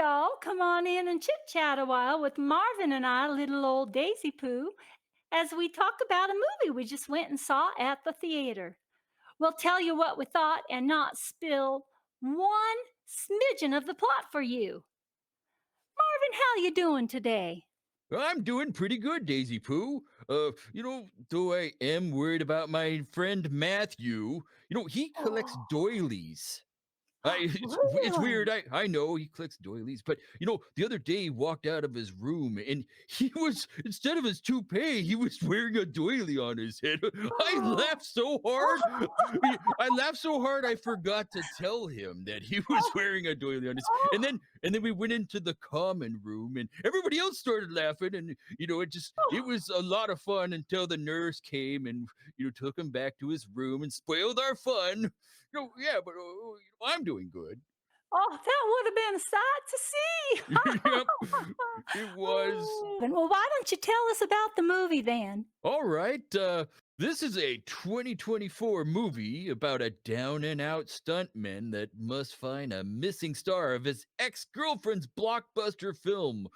y'all. Come on in and chit chat a while with Marvin and I, little old Daisy Pooh, as we talk about a movie we just went and saw at the theater. We'll tell you what we thought and not spill one smidgen of the plot for you. Marvin, how you doing today? I'm doing pretty good, Daisy Pooh. Though I am worried about my friend Matthew. He collects Oh, doilies. It's weird. really? I know he collects doilies, but the other day he walked out of his room and he was instead of his toupee, he was wearing a doily on his head. I laughed so hard. I laughed so hard I forgot to tell him that he was wearing a doily on his. And then we went into the common room and everybody else started laughing and it was a lot of fun until the nurse came and took him back to his room and spoiled our fun. Yeah, but I'm doing good. Oh, that would have been a sight to see. Yep, it was. Well, why don't you tell us about the movie then? All right. This is a 2024 movie about a down and out stuntman that must find a missing star of his ex girlfriend's blockbuster film.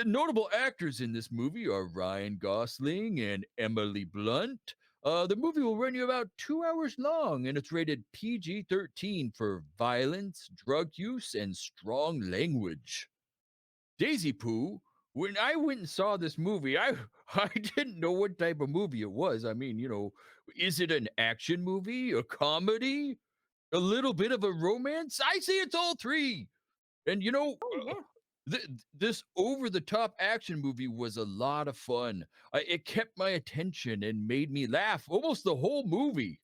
Notable actors in this movie are Ryan Gosling and Emily Blunt. The movie will run you about 2 hours long, and it's rated PG-13 for violence, drug use, and strong language. Daisy Pooh, when I went and saw this movie, I didn't know what type of movie it was. I mean, is it an action movie, a comedy, a little bit of a romance? I say it's all three. And Oh, yeah. this over the top action movie was a lot of fun. It kept my attention and made me laugh almost the whole movie.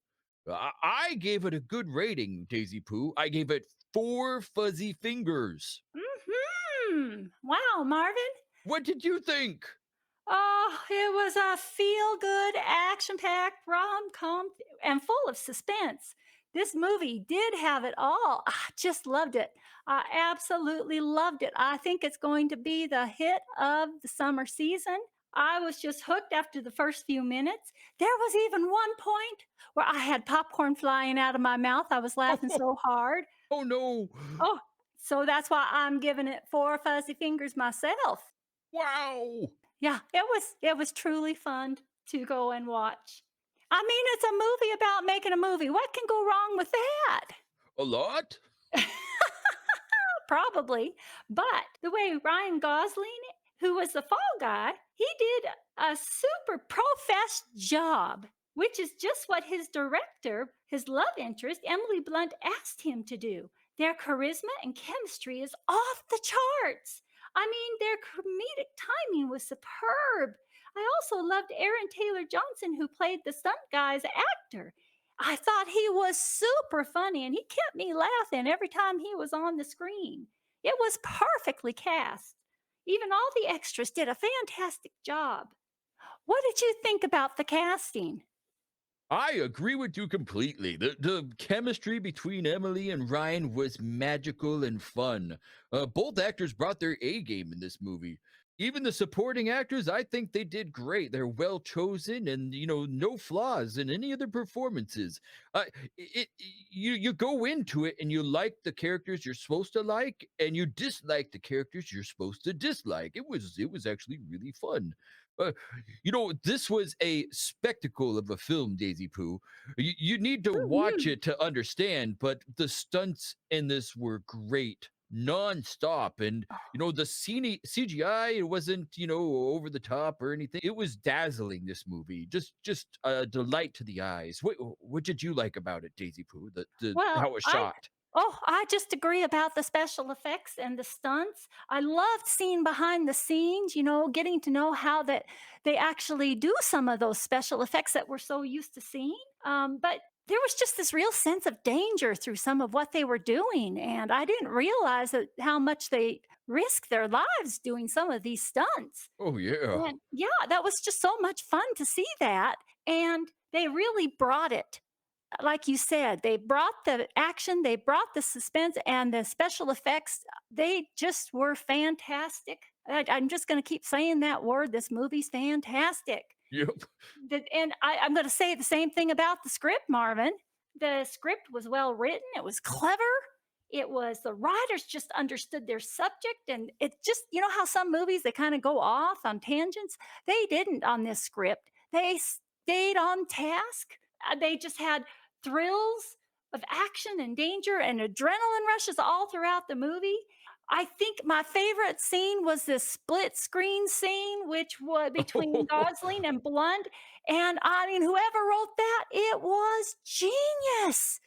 I gave it a good rating, Daisy Pooh. I gave it four fuzzy fingers. Wow, Marvin. What did you think? Oh, it was a feel good, action packed rom com and full of suspense. This movie did have it all. I just loved it. I absolutely loved it. I think it's going to be the hit of the summer season. I was just hooked after the first few minutes. There was even one point where I had popcorn flying out of my mouth. I was laughing so hard. Oh no! Oh, so that's why I'm giving it four fuzzy fingers myself. Wow! Yeah, it was truly fun to go and watch. I mean, it's a movie about making a movie. What can go wrong with that? A lot? Probably. But the way Ryan Gosling, who was the fall guy, he did a super professed job, which is just what his director, his love interest, Emily Blunt, asked him to do. Their charisma and chemistry is off the charts. I mean, their comedic timing was superb. I also loved Aaron Taylor Johnson, who played the stunt guy's actor. I thought he was super funny and he kept me laughing every time he was on the screen. It was perfectly cast. Even all the extras did a fantastic job. What did you think about the casting? I agree with you completely. The chemistry between Emily and Ryan was magical and fun. Both actors brought their A game in this movie. Even the supporting actors, I think they did great. They're well chosen, and no flaws in any of their performances. Uh, you go into it and you like the characters you're supposed to like, and you dislike the characters you're supposed to dislike. It was actually really fun. Uh, this was a spectacle of a film, Daisy Pooh. You need to watch Mhm. it to understand, but the stunts in this were great, nonstop. And, the CGI, it wasn't, over the top or anything. It was dazzling, this movie. Just a delight to the eyes. What did you like about it, Daisy Pooh? Well, How it was I shot. I just agree about the special effects and the stunts. I loved seeing behind the scenes, getting to know how that they actually do some of those special effects that we're so used to seeing. But there was just this real sense of danger through some of what they were doing, and I didn't realize that how much they risk their lives doing some of these stunts. Oh, yeah. And yeah, that was just so much fun to see that, and they really brought it. Like you said, they brought the action, they brought the suspense, and the special effects. They just were fantastic. I'm just going to keep saying that word. This movie's fantastic. Yep. And I'm going to say the same thing about the script, Marvin. The script was well written, it was clever, It was the writers just understood their subject, and it just, you know how some movies they kind of go off on tangents? They didn't on this script. They stayed on task. They just had thrills of action and danger and adrenaline rushes all throughout the movie. I think my favorite scene was this split screen scene, which was between Gosling and Blunt. And I mean, whoever wrote that, it was genius.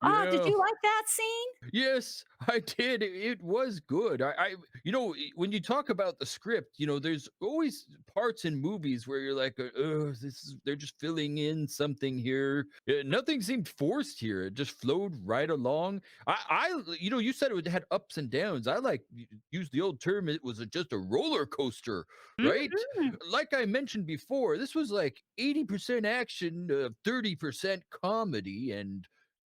Oh, did Yeah. you like that scene? Yes, I did. It was good. When you talk about the script, there's always parts in movies where you're like, they're just filling in something here. Nothing seemed forced here. It just flowed right along. You said it had ups and downs. I like use the old term. It was just a roller coaster, right? Mhm. Like I mentioned before, this was like 80% action, 30% comedy, and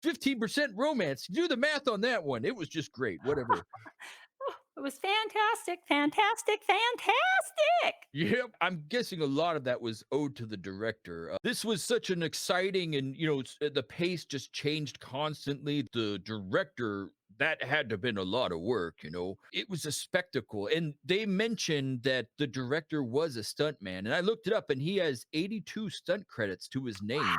15% romance. Do the math on that one. It was just great. Whatever. It was fantastic, fantastic, fantastic. Yep, I'm guessing a lot of that was owed to the director. This was such an exciting and, the pace just changed constantly. The director, that had to have been a lot of work. It was a spectacle. And they mentioned that the director was a stuntman. And I looked it up and he has 82 stunt credits to his name. Wow.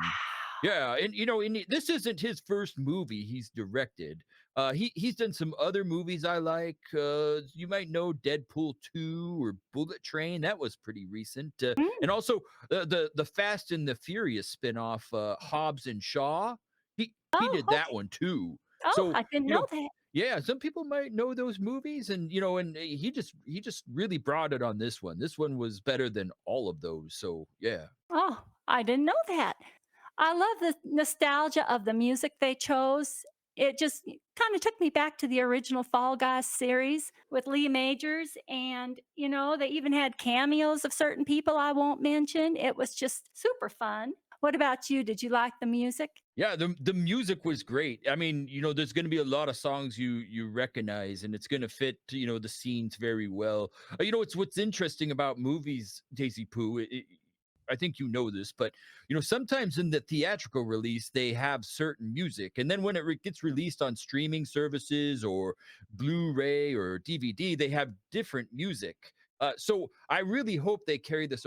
Yeah, and this isn't his first movie he's directed. He's done some other movies I like. You might know Deadpool 2 or Bullet Train. That was pretty recent. Mm. And also the Fast and the Furious spinoff, Hobbs and Shaw. He Oh, did that okay. one too. Oh, So I didn't you know know, that. yeah, some people might know those movies, and he just really brought it on this one. This one was better than all of those. So yeah. Oh, I didn't know that. I love the nostalgia of the music they chose. It just kind of took me back to the original Fall Guys series with Lee Majors. And, they even had cameos of certain people I won't mention. It was just super fun. What about you? Did you like the music? Yeah, the music was great. I mean, there's going to be a lot of songs you recognize, and it's going to fit, the scenes very well. It's what's interesting about movies, Daisy Pooh. I think you know this, but sometimes in the theatrical release they have certain music, and then when it gets released on streaming services or Blu-ray or DVD, they have different music. So I really hope they carry this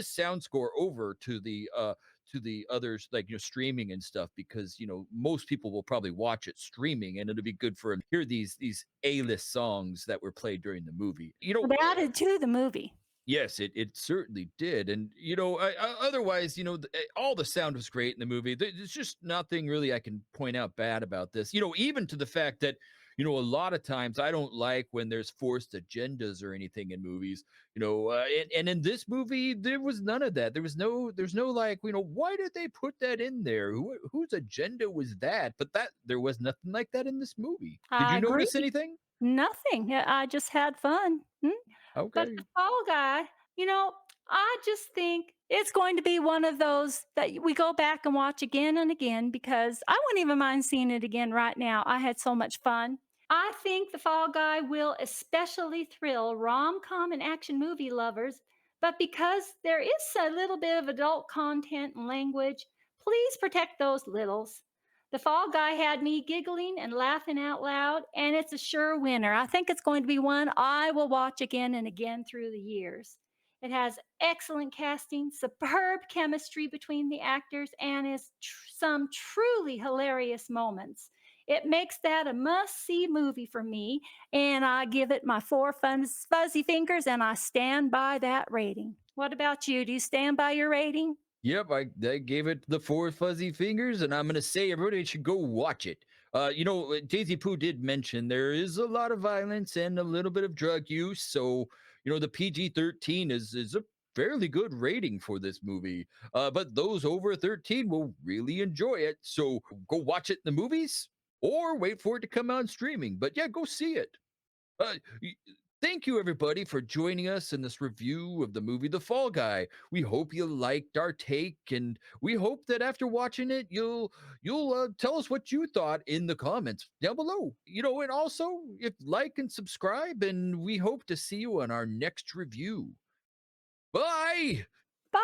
sound score over to the others, like streaming and stuff, because most people will probably watch it streaming, and it'll be good for them to hear these A-list songs that were played during the movie. They added to the movie. Yes, it certainly did, and otherwise, all the sound was great in the movie. There's just nothing really I can point out bad about this. Even to the fact that a lot of times I don't like when there's forced agendas or anything in movies. And in this movie there was none of that. There's no like, why did they put that in there? Whose agenda was that? But there was nothing like that in this movie. Did I you agree. notice anything? Nothing. Yeah, I just had fun. But the Okay. Fall Guy, you know, I just think it's going to be one of those that we go back and watch again and again because I wouldn't even mind seeing it again right now. I had so much fun. I think The Fall Guy will especially thrill rom-com and action movie lovers, but because there is a little bit of adult content and language, please protect those littles. The Fall Guy had me giggling and laughing out loud, and it's a sure winner. I think it's going to be one I will watch again and again through the years. It has excellent casting, superb chemistry between the actors, and some truly hilarious moments. It makes that a must see movie for me, and I give it my four fuzzy fingers, and I stand by that rating. What about you? Do you stand by your rating? Yep, I gave it the four fuzzy fingers, and I'm gonna say everybody should go watch it. Daisy Pooh did mention there is a lot of violence and a little bit of drug use, so the PG-13 is a fairly good rating for this movie. But those over 13 will really enjoy it. So go watch it in the movies or wait for it to come out streaming. But yeah, go see it. Uh, y- Thank you, everybody, for joining us in this review of the movie The Fall Guy. We hope you liked our take, and we hope that after watching it, you'll tell us what you thought in the comments down below. And also, if like and subscribe, and we hope to see you on our next review. Bye. Bye.